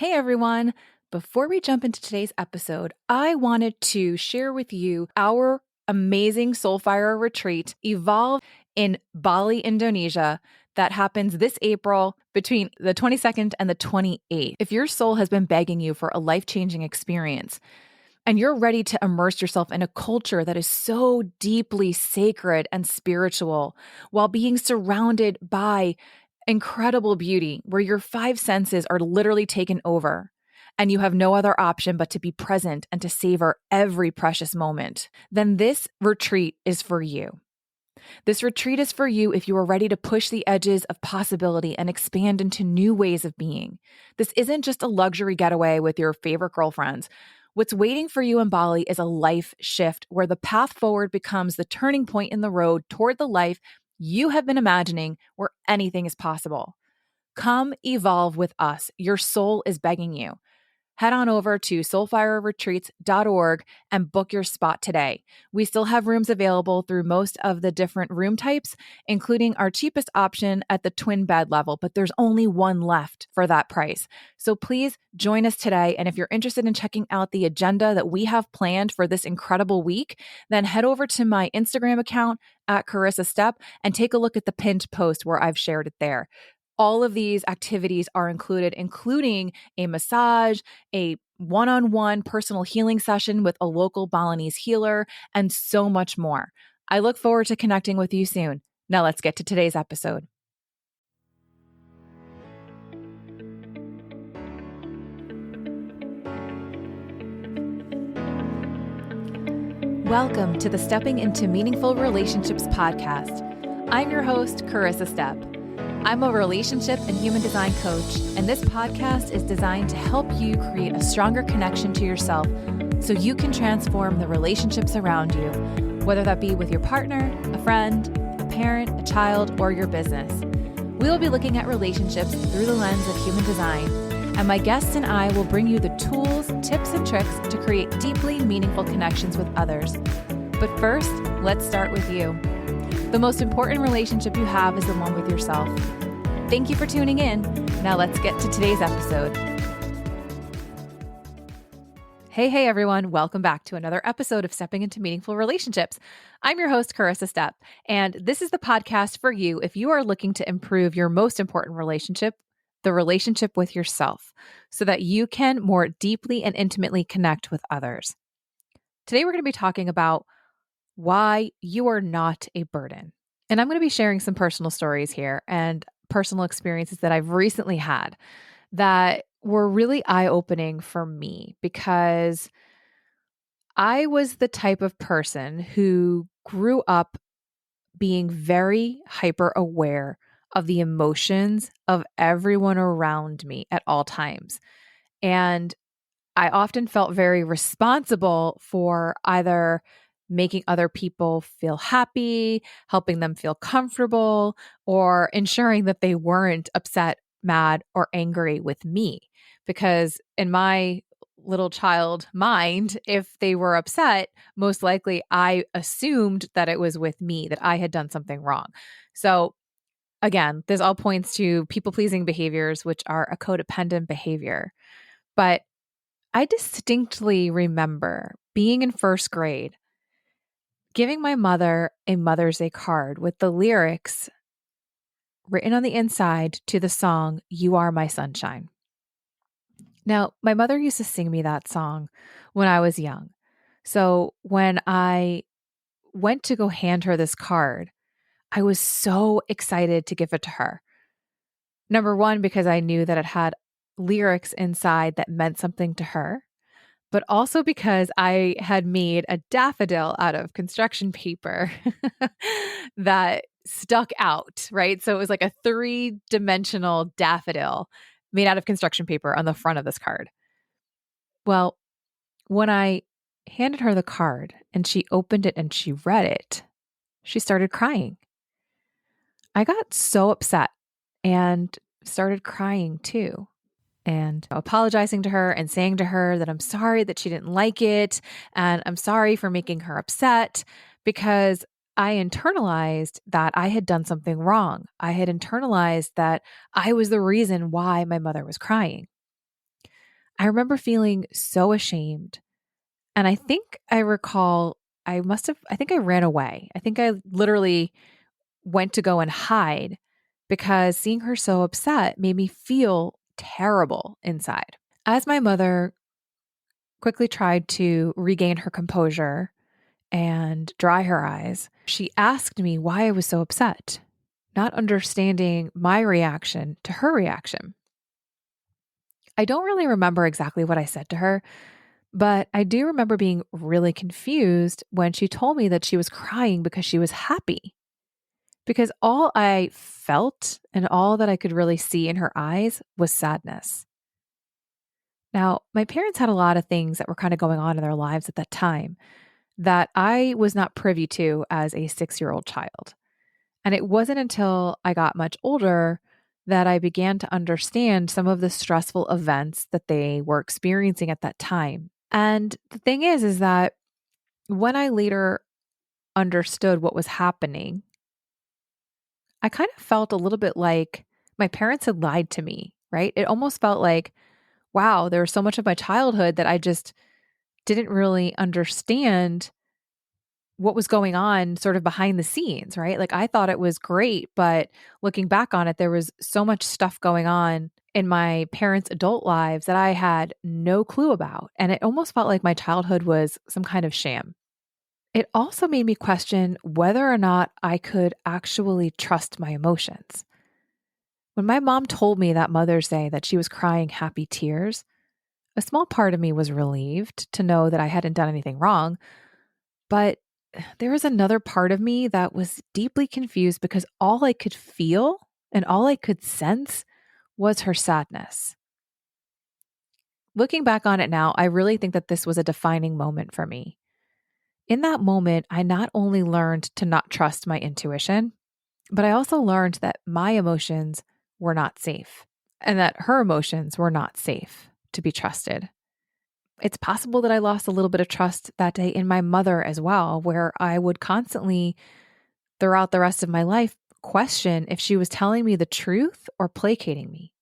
Hey everyone! Before we jump into today's episode, I wanted to share with you our amazing Soulfire retreat, Evolve in Bali, Indonesia, that happens this April between the 22nd and the 28th. If your soul has been begging you for a life-changing experience, and you're ready to immerse yourself in a culture that is so deeply sacred and spiritual while being surrounded by incredible beauty, where your five senses are literally taken over and you have no other option but to be present and to savor every precious moment, then this retreat is for you. This retreat is for you if you are ready to push the edges of possibility and expand into new ways of being. This isn't just a luxury getaway with your favorite girlfriends. What's waiting for you in Bali is a life shift where the path forward becomes the turning point in the road toward the life you have been imagining, where anything is possible. Come evolve with us. Your soul is begging you. Head on over to soulfireretreats.org and book your spot today. We still have rooms available through most of the different room types, including our cheapest option at the twin bed level, but there's only one left for that price. So please join us today. And if you're interested in checking out the agenda that we have planned for this incredible week, then head over to my Instagram account at Carissa Step and take a look at the pinned post where I've shared it there. All of these activities are included, including a massage, a one-on-one personal healing session with a local Balinese healer, and so much more. I look forward to connecting with you soon. Now let's get to today's episode. Welcome to the Stepping into Meaningful Relationships podcast. I'm your host, Carissa Step. I'm a relationship and human design coach, and this podcast is designed to help you create a stronger connection to yourself so you can transform the relationships around you, whether that be with your partner, a friend, a parent, a child, or your business. We will be looking at relationships through the lens of human design, and my guests and I will bring you the tools, tips, and tricks to create deeply meaningful connections with others. But first, let's start with you. The most important relationship you have is the one with yourself. Thank you for tuning in. Now let's get to today's episode. Hey everyone. Welcome back to another episode of Stepping into Meaningful Relationships. I'm your host, Carissa Step, and this is the podcast for you if you are looking to improve your most important relationship, the relationship with yourself, so that you can more deeply and intimately connect with others. Today we're going to be talking about why you are not a burden. And I'm going to be sharing some personal stories here and personal experiences that I've recently had that were really eye-opening for me, because I was the type of person who grew up being very hyper aware of the emotions of everyone around me at all times. And I often felt very responsible for either making other people feel happy, helping them feel comfortable, or ensuring that they weren't upset, mad, or angry with me. Because in my little child mind, if they were upset, most likely I assumed that it was with me, that I had done something wrong. So again, this all points to people-pleasing behaviors, which are a codependent behavior. But I distinctly remember being in first grade, giving my mother a Mother's Day card with the lyrics written on the inside to the song, "You Are My Sunshine." Now, my mother used to sing me that song when I was young. So when I went to go hand her this card, I was so excited to give it to her. Number one, because I knew that it had lyrics inside that meant something to her, but also because I had made a daffodil out of construction paper that stuck out, right? So it was like a 3-dimensional daffodil made out of construction paper on the front of this card. Well, when I handed her the card and she opened it and she read it, she started crying. I got so upset and started crying too, and apologizing to her and saying to her that I'm sorry that she didn't like it, and I'm sorry for making her upset, because I internalized that I had done something wrong. I had internalized that I was the reason why my mother was crying. I remember feeling so ashamed. And I think I recall I think I ran away. I think I literally went to go and hide because seeing her so upset made me feel terrible inside. As my mother quickly tried to regain her composure and dry her eyes, she asked me why I was so upset, not understanding my reaction to her reaction. I don't really remember exactly what I said to her, but I do remember being really confused when she told me that she was crying because she was happy. Because all I felt and all that I could really see in her eyes was sadness. Now, my parents had a lot of things that were kind of going on in their lives at that time that I was not privy to as a 6-year-old child. And it wasn't until I got much older that I began to understand some of the stressful events that they were experiencing at that time. And the thing is that when I later understood what was happening, I kind of felt a little bit like my parents had lied to me, right? It almost felt like, wow, there was so much of my childhood that I just didn't really understand what was going on sort of behind the scenes, right? Like I thought it was great, but looking back on it, there was so much stuff going on in my parents' adult lives that I had no clue about. And it almost felt like my childhood was some kind of sham. It also made me question whether or not I could actually trust my emotions. When my mom told me that Mother's Day that she was crying happy tears, a small part of me was relieved to know that I hadn't done anything wrong. But there was another part of me that was deeply confused because all I could feel and all I could sense was her sadness. Looking back on it now, I really think that this was a defining moment for me. In that moment, I not only learned to not trust my intuition, but I also learned that my emotions were not safe and that her emotions were not safe to be trusted. It's possible that I lost a little bit of trust that day in my mother as well, where I would constantly, throughout the rest of my life, question if she was telling me the truth or placating me.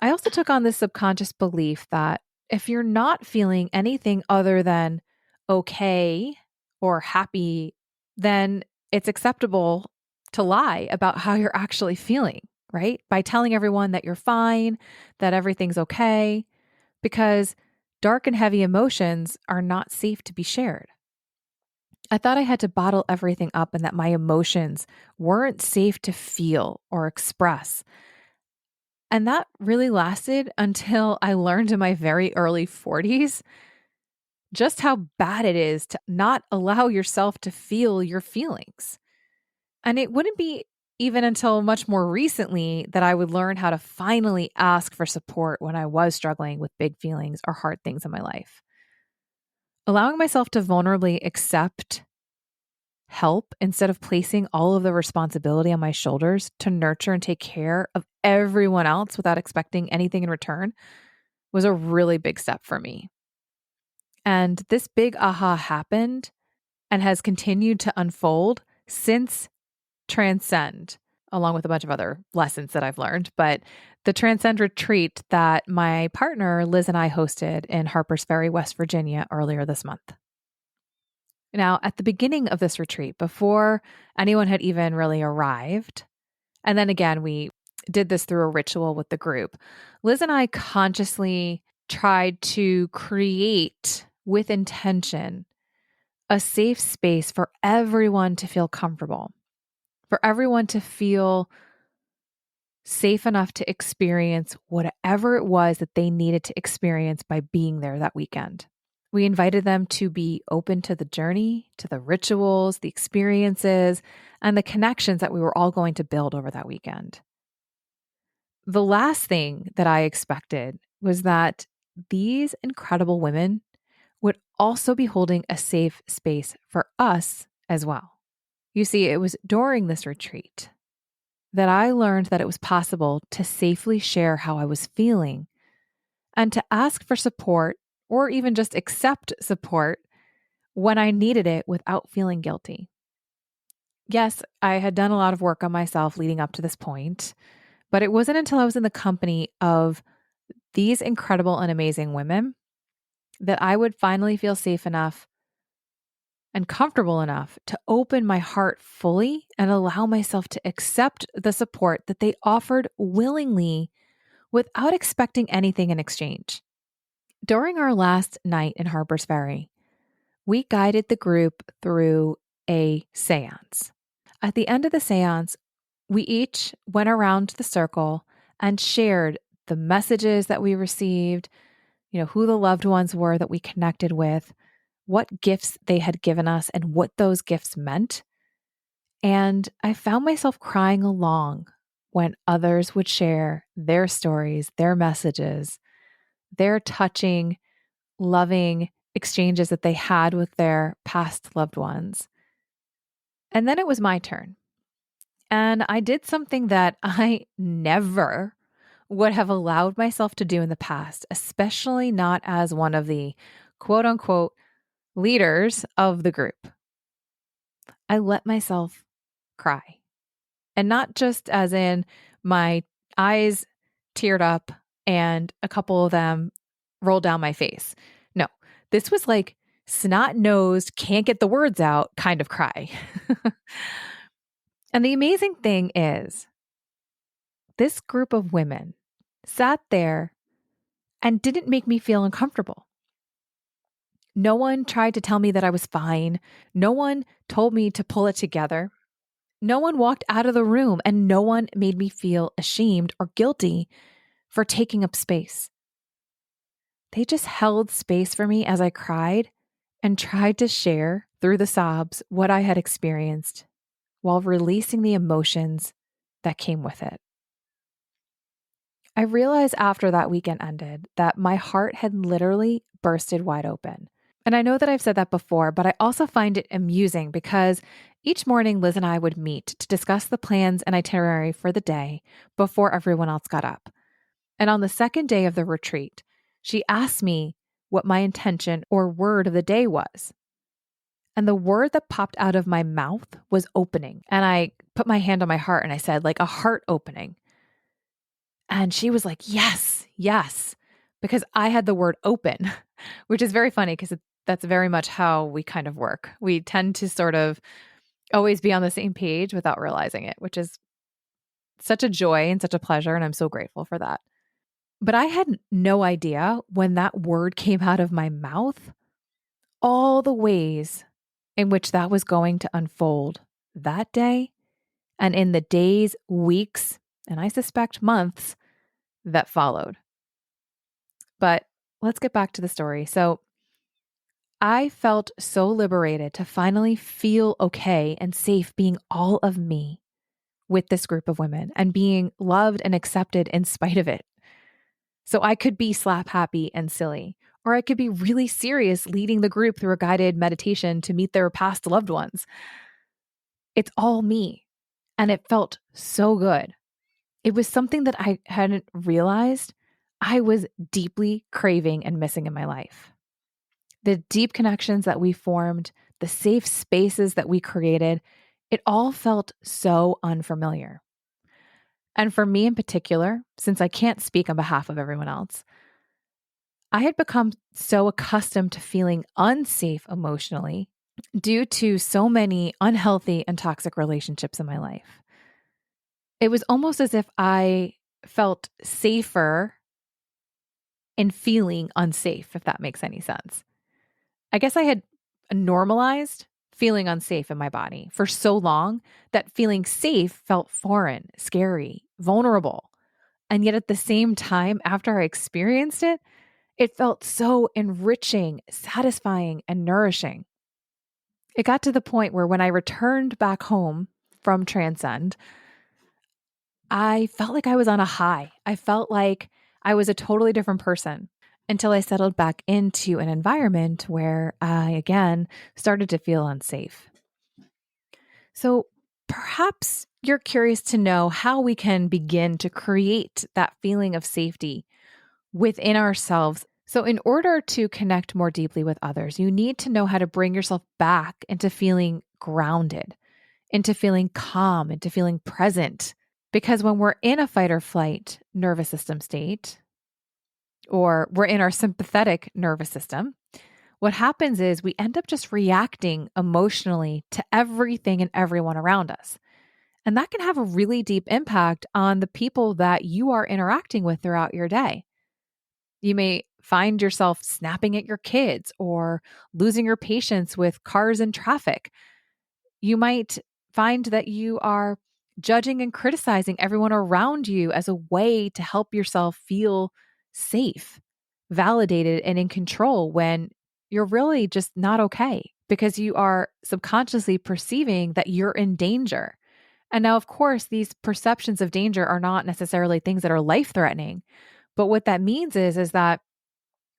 I also took on this subconscious belief that if you're not feeling anything other than okay or happy, then it's acceptable to lie about how you're actually feeling, right? By telling everyone that you're fine, that everything's okay, because dark and heavy emotions are not safe to be shared. I thought I had to bottle everything up and that my emotions weren't safe to feel or express. And that really lasted until I learned in my very early 40s just how bad it is to not allow yourself to feel your feelings. And it wouldn't be even until much more recently that I would learn how to finally ask for support when I was struggling with big feelings or hard things in my life. Allowing myself to vulnerably accept help instead of placing all of the responsibility on my shoulders to nurture and take care of everyone else without expecting anything in return was a really big step for me. And this big aha happened and has continued to unfold since Transcend, along with a bunch of other lessons that I've learned. But the Transcend retreat that my partner Liz and I hosted in Harpers Ferry, West Virginia earlier this month. Now, at the beginning of this retreat, before anyone had even really arrived, and then again, we did this through a ritual with the group, Liz and I consciously tried to create with intention a safe space for everyone to feel comfortable, for everyone to feel safe enough to experience whatever it was that they needed to experience by being there that weekend. We invited them to be open to the journey, to the rituals, the experiences, and the connections that we were all going to build over that weekend. The last thing that I expected was that these incredible women would also be holding a safe space for us as well. You see, it was during this retreat that I learned that it was possible to safely share how I was feeling and to ask for support or even just accept support when I needed it without feeling guilty. Yes, I had done a lot of work on myself leading up to this point, but it wasn't until I was in the company of these incredible and amazing women, that I would finally feel safe enough and comfortable enough to open my heart fully and allow myself to accept the support that they offered willingly without expecting anything in exchange. During our last night in Harper's Ferry, we guided the group through a seance. At the end of the seance, we each went around the circle and shared the messages that we received, who the loved ones were that we connected with, what gifts they had given us, and what those gifts meant. And I found myself crying along when others would share their stories, their messages, their touching, loving exchanges that they had with their past loved ones. And then it was my turn. And I did something that I never would have allowed myself to do in the past, especially not as one of the quote unquote leaders of the group. I let myself cry. And not just as in my eyes teared up and a couple of them rolled down my face. No, this was like snot nosed, can't get the words out kind of cry. And the amazing thing is, this group of women sat there and didn't make me feel uncomfortable. No one tried to tell me that I was fine. No one told me to pull it together. No one walked out of the room, and no one made me feel ashamed or guilty for taking up space. They just held space for me as I cried and tried to share through the sobs what I had experienced while releasing the emotions that came with it. I realized after that weekend ended that my heart had literally bursted wide open. And I know that I've said that before, but I also find it amusing because each morning Liz and I would meet to discuss the plans and itinerary for the day before everyone else got up. And on the second day of the retreat, she asked me what my intention or word of the day was. And the word that popped out of my mouth was opening. And I put my hand on my heart and I said, like a heart opening. And she was like, yes, yes, because I had the word open, which is very funny because that's very much how we kind of work. We tend to sort of always be on the same page without realizing it, which is such a joy and such a pleasure. And I'm so grateful for that. But I had no idea when that word came out of my mouth, all the ways in which that was going to unfold that day and in the days, weeks, and I suspect months that followed. But let's get back to the story. So I felt so liberated to finally feel okay and safe being all of me with this group of women and being loved and accepted in spite of it. So I could be slap happy and silly, or I could be really serious leading the group through a guided meditation to meet their past loved ones. It's all me. And it felt so good. It was something that I hadn't realized I was deeply craving and missing in my life. The deep connections that we formed, the safe spaces that we created, it all felt so unfamiliar. And for me in particular, since I can't speak on behalf of everyone else, I had become so accustomed to feeling unsafe emotionally due to so many unhealthy and toxic relationships in my life. It was almost as if I felt safer in feeling unsafe, if that makes any sense. I guess I had normalized feeling unsafe in my body for so long that feeling safe felt foreign, scary, vulnerable. And yet at the same time, after I experienced it, it felt so enriching, satisfying, and nourishing. It got to the point where when I returned back home from Transcend, I felt like I was on a high. I felt like I was a totally different person until I settled back into an environment where I again started to feel unsafe. So perhaps you're curious to know how we can begin to create that feeling of safety within ourselves. So in order to connect more deeply with others, you need to know how to bring yourself back into feeling grounded, into feeling calm, into feeling present. Because when we're in a fight or flight nervous system state, or we're in our sympathetic nervous system, what happens is we end up just reacting emotionally to everything and everyone around us. And that can have a really deep impact on the people that you are interacting with throughout your day. You may find yourself snapping at your kids or losing your patience with cars and traffic. You might find that you are judging and criticizing everyone around you as a way to help yourself feel safe, validated, and in control when you're really just not okay because you are subconsciously perceiving that you're in danger. And now, of course, these perceptions of danger are not necessarily things that are life threatening. But what that means is that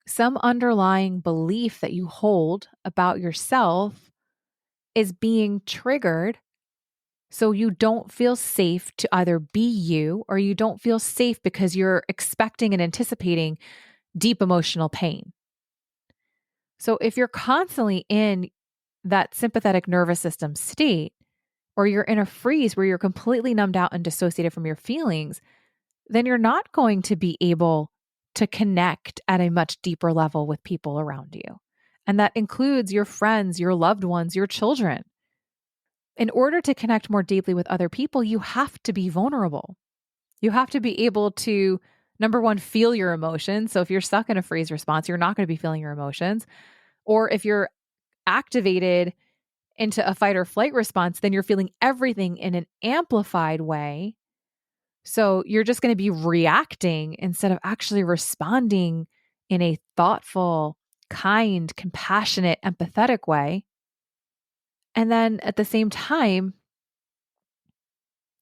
some underlying belief that you hold about yourself is being triggered. So you don't feel safe to either be you or you don't feel safe because you're expecting and anticipating deep emotional pain. So if you're constantly in that sympathetic nervous system state, or you're in a freeze where you're completely numbed out and dissociated from your feelings, then you're not going to be able to connect at a much deeper level with people around you. And that includes your friends, your loved ones, your children. In order to connect more deeply with other people, you have to be vulnerable. You have to be able to, number one, feel your emotions. So if you're stuck in a freeze response, you're not going to be feeling your emotions. Or if you're activated into a fight or flight response, then you're feeling everything in an amplified way. So you're just going to be reacting instead of actually responding in a thoughtful, kind, compassionate, empathetic way. And then at the same time,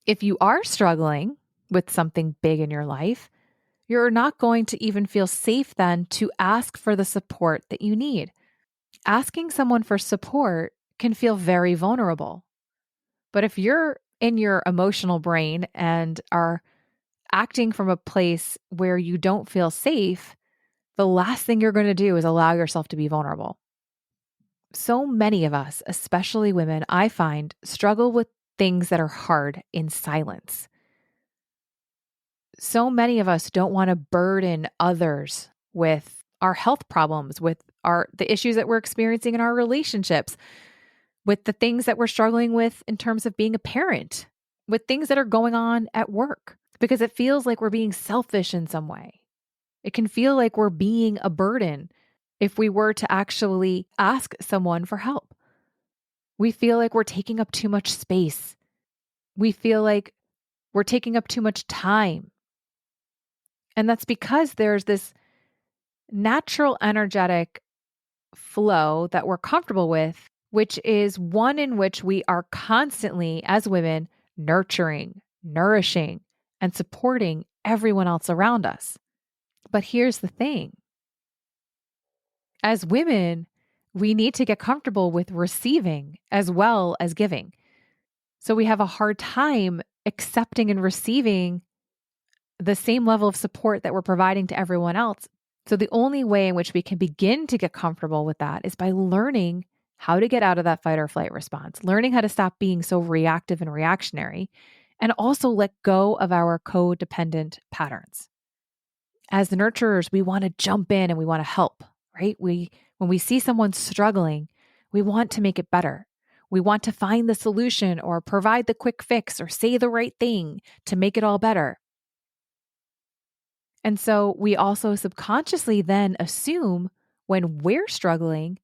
if you are struggling with something big in your life, you're not going to even feel safe then to ask for the support that you need. Asking someone for support can feel very vulnerable. But if you're in your emotional brain and are acting from a place where you don't feel safe, the last thing you're going to do is allow yourself to be vulnerable. So many of us, especially women, I find struggle with things that are hard in silence. So many of us don't want to burden others with our health problems, with the issues that we're experiencing in our relationships, with the things that we're struggling with in terms of being a parent, with things that are going on at work, because it feels like we're being selfish in some way. It can feel like we're being a burden if we were to actually ask someone for help. We feel like we're taking up too much space. We feel like we're taking up too much time. And that's because there's this natural energetic flow that we're comfortable with, which is one in which we are constantly, as women, nurturing, nourishing, and supporting everyone else around us. But here's the thing. As women, we need to get comfortable with receiving as well as giving. So we have a hard time accepting and receiving the same level of support that we're providing to everyone else. So the only way in which we can begin to get comfortable with that is by learning how to get out of that fight or flight response, learning how to stop being so reactive and reactionary, and also let go of our codependent patterns. As the nurturers, we want to jump in and we want to help, right? When we see someone struggling, we want to make it better. We want to find the solution or provide the quick fix or say the right thing to make it all better. And so we also subconsciously then assume when we're struggling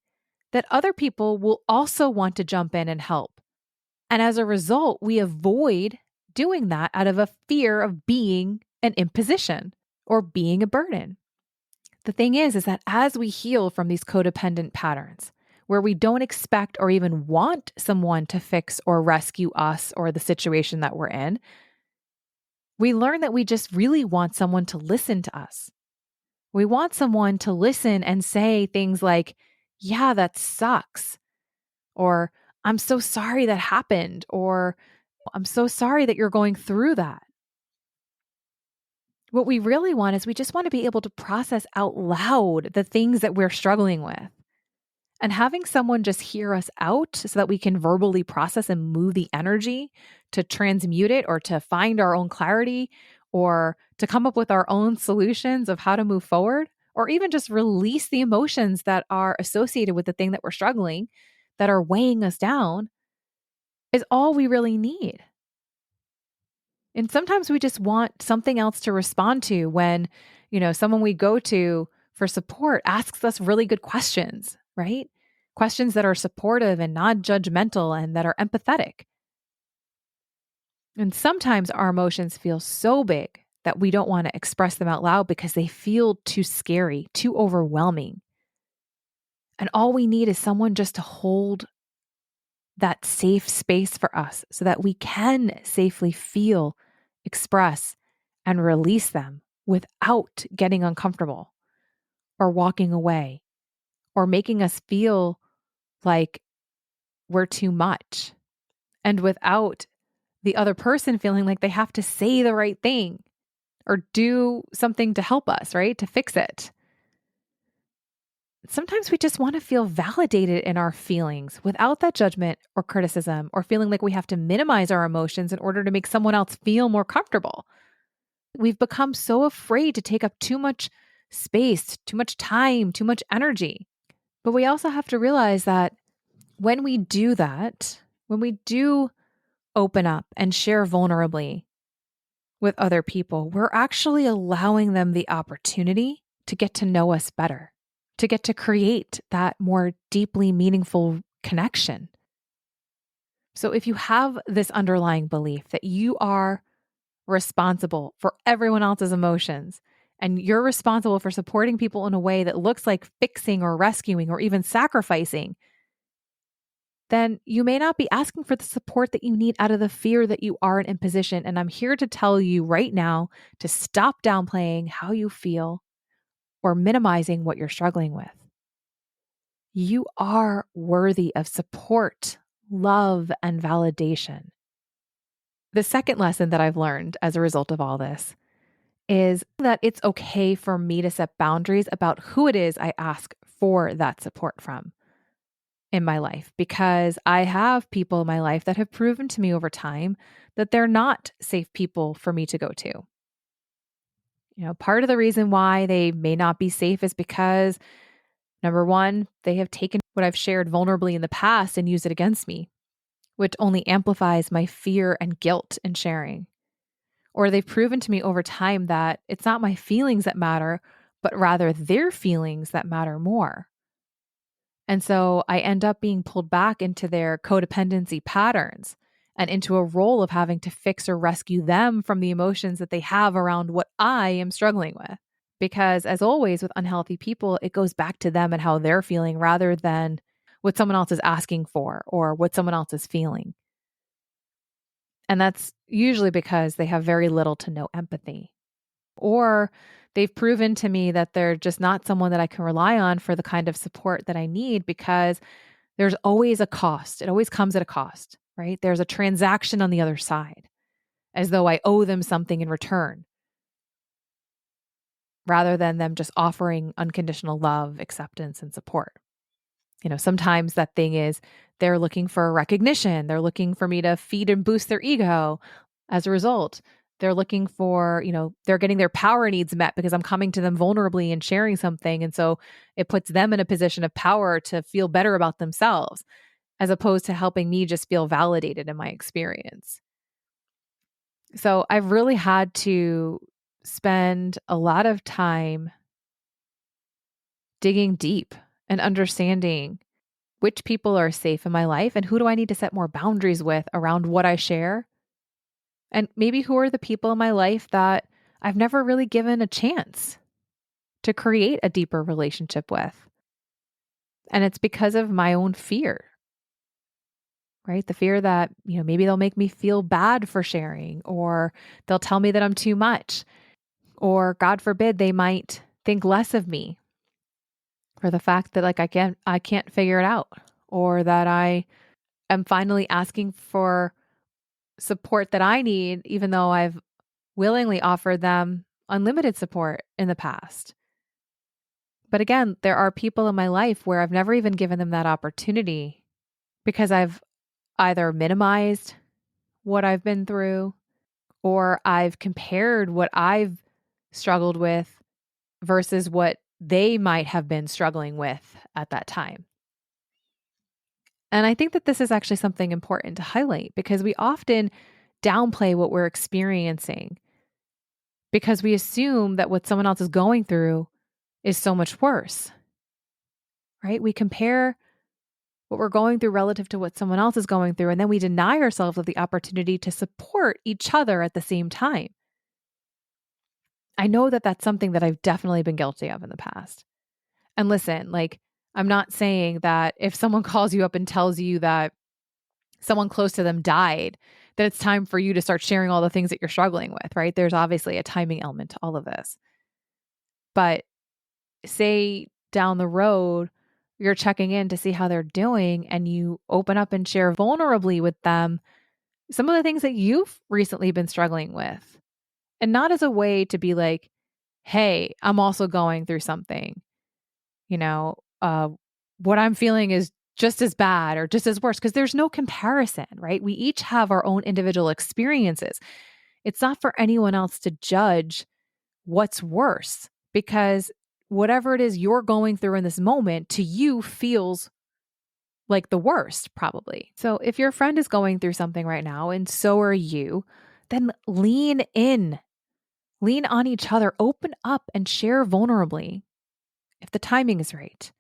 that other people will also want to jump in and help. And as a result, we avoid doing that out of a fear of being an imposition or being a burden. The thing is that as we heal from these codependent patterns, where we don't expect or even want someone to fix or rescue us or the situation that we're in, we learn that we just really want someone to listen to us. We want someone to listen and say things like, yeah, that sucks. Or, I'm so sorry that happened. Or, I'm so sorry that you're going through that. What we really want is we just want to be able to process out loud the things that we're struggling with. And having someone just hear us out so that we can verbally process and move the energy to transmute it or to find our own clarity or to come up with our own solutions of how to move forward, or even just release the emotions that are associated with the thing that we're struggling, that are weighing us down, is all we really need. And sometimes we just want something else to respond to when, someone we go to for support asks us really good questions, right? Questions that are supportive and non-judgmental and that are empathetic. And sometimes our emotions feel so big that we don't want to express them out loud because they feel too scary, too overwhelming. And all we need is someone just to hold that safe space for us so that we can safely feel, express, and release them without getting uncomfortable or walking away or making us feel like we're too much, and without the other person feeling like they have to say the right thing or do something to help us, right? To fix it. Sometimes we just want to feel validated in our feelings without that judgment or criticism or feeling like we have to minimize our emotions in order to make someone else feel more comfortable. We've become so afraid to take up too much space, too much time, too much energy. But we also have to realize that when we do that, when we do open up and share vulnerably with other people, we're actually allowing them the opportunity to get to know us better, to get to create that more deeply meaningful connection. So if you have this underlying belief that you are responsible for everyone else's emotions and you're responsible for supporting people in a way that looks like fixing or rescuing or even sacrificing, then you may not be asking for the support that you need out of the fear that you are in position. And I'm here to tell you right now to stop downplaying how you feel or minimizing what you're struggling with. You are worthy of support, love, and validation. The second lesson that I've learned as a result of all this is that it's okay for me to set boundaries about who it is I ask for that support from in my life, because I have people in my life that have proven to me over time that they're not safe people for me to go to. Part of the reason why they may not be safe is because, number one, they have taken what I've shared vulnerably in the past and used it against me, which only amplifies my fear and guilt in sharing. Or they've proven to me over time that it's not my feelings that matter, but rather their feelings that matter more. And so I end up being pulled back into their codependency patterns and into a role of having to fix or rescue them from the emotions that they have around what I am struggling with. Because as always with unhealthy people, it goes back to them and how they're feeling rather than what someone else is asking for or what someone else is feeling. And that's usually because they have very little to no empathy. Or they've proven to me that they're just not someone that I can rely on for the kind of support that I need, because there's always a cost. It always comes at a cost, right? There's a transaction on the other side, as though I owe them something in return, rather than them just offering unconditional love, acceptance, and support. Sometimes that thing is they're looking for recognition. They're looking for me to feed and boost their ego. As a result, they're looking for, they're getting their power needs met because I'm coming to them vulnerably and sharing something. And so it puts them in a position of power to feel better about themselves, as opposed to helping me just feel validated in my experience. So I've really had to spend a lot of time digging deep and understanding which people are safe in my life and who do I need to set more boundaries with around what I share. And maybe who are the people in my life that I've never really given a chance to create a deeper relationship with. And it's because of my own fear, right? The fear that, maybe they'll make me feel bad for sharing, or they'll tell me that I'm too much, or God forbid, they might think less of me for the fact that I can't figure it out, or that I am finally asking for support that I need, even though I've willingly offered them unlimited support in the past. But again, there are people in my life where I've never even given them that opportunity because I've either minimized what I've been through, or I've compared what I've struggled with versus what they might have been struggling with at that time. And I think that this is actually something important to highlight because we often downplay what we're experiencing because we assume that what someone else is going through is so much worse, right? We compare what we're going through relative to what someone else is going through, and then we deny ourselves of the opportunity to support each other at the same time. I know that that's something that I've definitely been guilty of in the past. And listen, like, I'm not saying that if someone calls you up and tells you that someone close to them died, that it's time for you to start sharing all the things that you're struggling with, right? There's obviously a timing element to all of this. But say down the road, you're checking in to see how they're doing and you open up and share vulnerably with them some of the things that you've recently been struggling with. And not as a way to be like, hey, I'm also going through something, you know, what I'm feeling is just as bad or just as worse because there's no comparison, right? We each have our own individual experiences. It's not for anyone else to judge what's worse because whatever it is you're going through in this moment to you feels like the worst, probably. So if your friend is going through something right now and so are you, then lean in, lean on each other, open up and share vulnerably if the timing is right.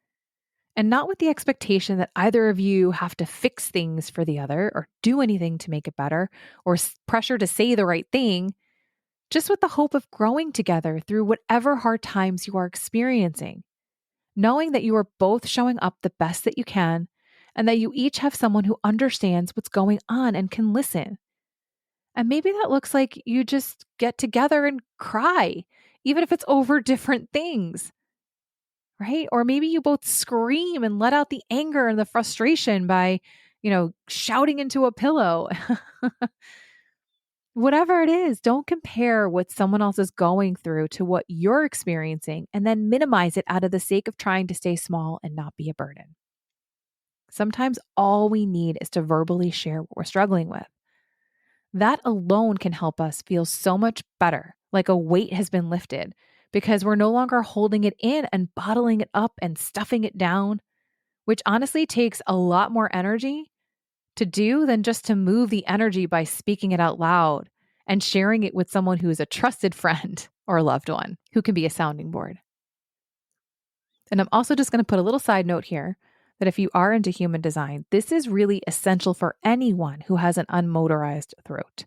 And not with the expectation that either of you have to fix things for the other or do anything to make it better or pressure to say the right thing, just with the hope of growing together through whatever hard times you are experiencing. Knowing that you are both showing up the best that you can and that you each have someone who understands what's going on and can listen. And maybe that looks like you just get together and cry, even if it's over different things, right? Or maybe you both scream and let out the anger and the frustration by, shouting into a pillow. Whatever it is, don't compare what someone else is going through to what you're experiencing and then minimize it out of the sake of trying to stay small and not be a burden. Sometimes all we need is to verbally share what we're struggling with. That alone can help us feel so much better, like a weight has been lifted, because we're no longer holding it in and bottling it up and stuffing it down, which honestly takes a lot more energy to do than just to move the energy by speaking it out loud and sharing it with someone who is a trusted friend or a loved one who can be a sounding board. And I'm also just going to put a little side note here that if you are into human design, this is really essential for anyone who has an unmotorized throat.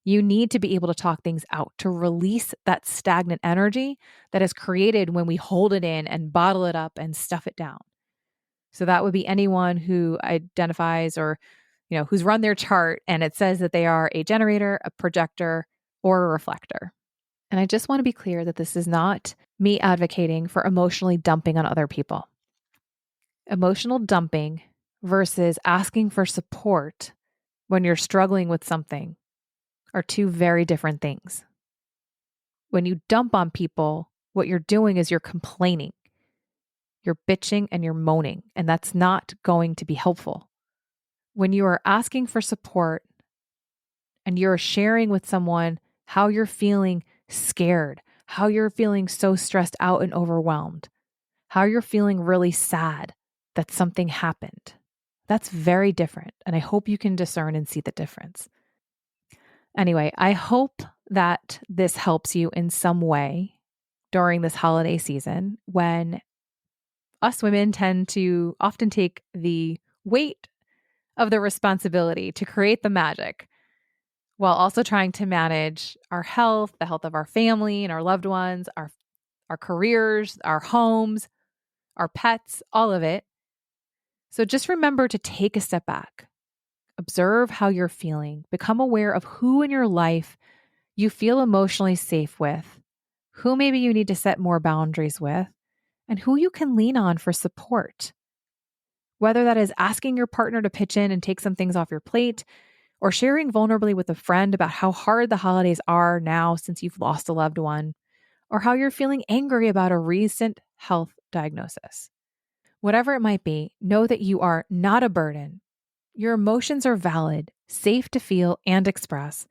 You need to be able to talk things out to release that stagnant energy that is created when we hold it in and bottle it up and stuff it down. So that would be anyone who identifies or, who's run their chart and it says that they are a generator, a projector, or a reflector. And I just want to be clear that this is not me advocating for emotionally dumping on other people. Emotional dumping versus asking for support when you're struggling with something are two very different things. When you dump on people, what you're doing is you're complaining, you're bitching and you're moaning, and that's not going to be helpful. When you are asking for support and you're sharing with someone how you're feeling scared, how you're feeling so stressed out and overwhelmed, how you're feeling really sad that something happened, that's very different. And I hope you can discern and see the difference. Anyway, I hope that this helps you in some way during this holiday season when us women tend to often take the weight of the responsibility to create the magic while also trying to manage our health, the health of our family and our loved ones, our careers, our homes, our pets, all of it. So just remember to take a step back, observe how you're feeling, become aware of who in your life you feel emotionally safe with, who maybe you need to set more boundaries with, and who you can lean on for support. Whether that is asking your partner to pitch in and take some things off your plate, or sharing vulnerably with a friend about how hard the holidays are now since you've lost a loved one, or how you're feeling angry about a recent health diagnosis. Whatever it might be, know that you are not a burden. Your emotions are valid, safe to feel and express,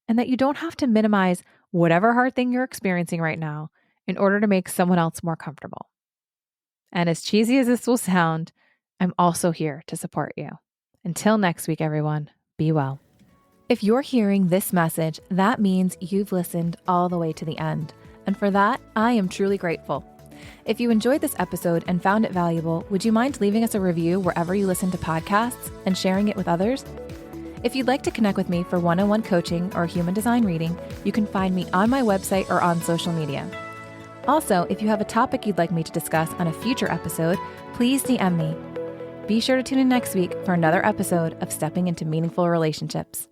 and that you don't have to minimize whatever hard thing you're experiencing right now in order to make someone else more comfortable. And as cheesy as this will sound, I'm also here to support you. Until next week, everyone, be well. If you're hearing this message, that means you've listened all the way to the end. And for that, I am truly grateful. If you enjoyed this episode and found it valuable, would you mind leaving us a review wherever you listen to podcasts and sharing it with others? If you'd like to connect with me for one-on-one coaching or human design reading, you can find me on my website or on social media. Also, if you have a topic you'd like me to discuss on a future episode, please DM me. Be sure to tune in next week for another episode of Stepping into Meaningful Relationships.